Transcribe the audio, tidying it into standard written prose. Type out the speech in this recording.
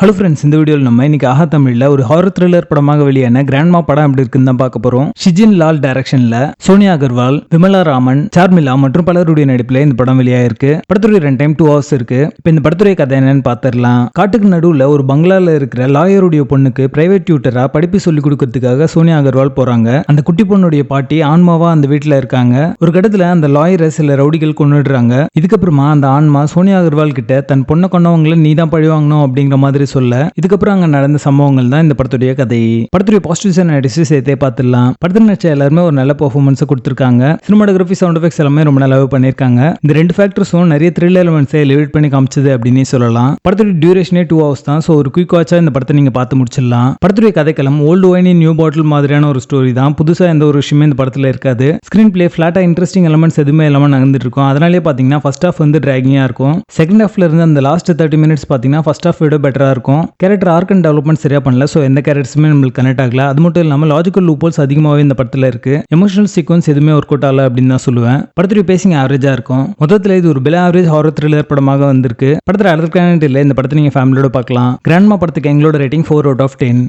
Hello friends, இந்த வீடியோவில் நம்ம இன்னைக்கு ஆஹா தமிழில் ஒரு ஹாரர் த்ரில்லர் படமாக வெளியான கிராண்ட்மா படம் எப்படி இருக்குன்னு தான் பார்க்க போறோம். ஷிஜின் லால் டைரக்ஷன்ல சோனியா அகர்வால், விமலா ராமன், சார்மிலா மற்றும் பலருடைய நடிப்புல இந்த படம் வெளியாயிருக்கு. படத்துடைய ரன் டைம் 2 hours இருக்கு. இப்போ இந்த படத்துடைய கதை என்னன்னு பார்த்துடலாம். காட்டுக்கு நடுவுல ஒரு பங்களால இருக்கிற லாயருடைய பொண்ணுக்கு பிரைவேட் டியூட்டரா படிப்பு சொல்லி கொடுக்கறதுக்காக சோனியா அகர்வால் போறாங்க. அந்த குட்டி பொண்ணுடைய பாட்டி ஆன்மாவா அந்த வீட்டுல இருக்காங்க. ஒரு கட்டத்துல அந்த லாயரை சில ரவுடிகள் கொன்னுடுறாங்க. இதுக்கப்புறமா அந்த ஆன்மா சோனியா அகர்வால் கிட்ட தன் பொண்ணை கொண்டவங்களை நீ தான் பழி வாங்கணும் அப்படிங்கிற மாதிரி சொல்ல, இதுக்கப்புறம் அங்க நடந்த சம்பவங்கள் தான் இந்த படத்துடைய கதை. படத்துடைய பாசிட்டிவ்ஸ் அண்ட் நெகட்டிவ்ஸ் சேர்த்தே பார்த்துடலாம். படத்தில் நடிச்ச எல்லாருமே ஒரு நல்ல பெர்ஃபார்மன்ஸ் கொடுத்திருக்காங்க. சினிமாட்டோகிராஃபி, சவுண்ட் எஃபெக்ட்ஸ் எல்லாமே ரொம்ப நல்லாவே பண்ணிருக்காங்க. இந்த ரெண்டு ஃபேக்டர்ஸும் நிறைய த்ரில் எலிமெண்ட்ஸை எலிவேட் பண்ணி காமிச்சது அப்படின்னு சொல்லலாம். படத்துடைய டியூரேஷனே 2 hours தான். ஸோ ஒரு குயிக் வாட்சா இந்த படத்தை நீங்க பார்த்து முடிச்சிடலாம். படத்துடைய கதைக்களம் old wine in new bottle மாதிரியான ஒரு ஸ்டோரி தான். புதுசா எந்த ஒரு விஷயமே இந்த படத்துல இருக்காது. ஸ்கிரீன் பிளே ஃபிளாட்டா இன்ட்ரெஸ்டிங் எலிமெண்ட்ஸ் எதுவுமே இல்லாம நடந்துட்டு இருக்கும். அதனாலே பாத்தீங்கன்னா ஃபர்ஸ்ட் ஹாஃப் வந்து டிராகிங்கா இருக்கும். செகண்ட் ஹாஃப்ல இருந்து அந்த லாஸ்ட் 30 minutes பாத்தீங்கன்னா ஃபர்ஸ்ட் ஹாஃப் விட பெட்டரா இருக்கும். கேரக்டர் ஆர்க் அண்ட் டெவலப்மெண்ட் சரியா பண்ணல. ஸோ எந்த கேரக்டர்ஸுமே நம்மளுக்கு கனெக்ட் ஆகல. அது மட்டும் இல்லாமல் லாஜிக்கல் லூப்போல்ஸ் அதிகமாகவே இந்த படத்தில் இருக்கு. எமோஷனல் சீக்வன்ஸ் எதுவுமே ஒர்க் அவுட் ஆகல அப்படின்னு தான் சொல்லுவேன். படத்துடைய பேசிங் ஆவரேஜா இருக்கும். மொத்தத்தில் இது ஒரு பிலோ ஆவரேஜ் ஹாரர் த்ரில்லர் படமாக வந்திருக்கு. படத்தில் அடுத்த இல்லை. இந்த படத்தை நீங்க ஃபேமிலியோட பார்க்கலாம். கிராண்ட்மா படத்துக்கு எங்களோட ரேட்டிங் 4 out of 10.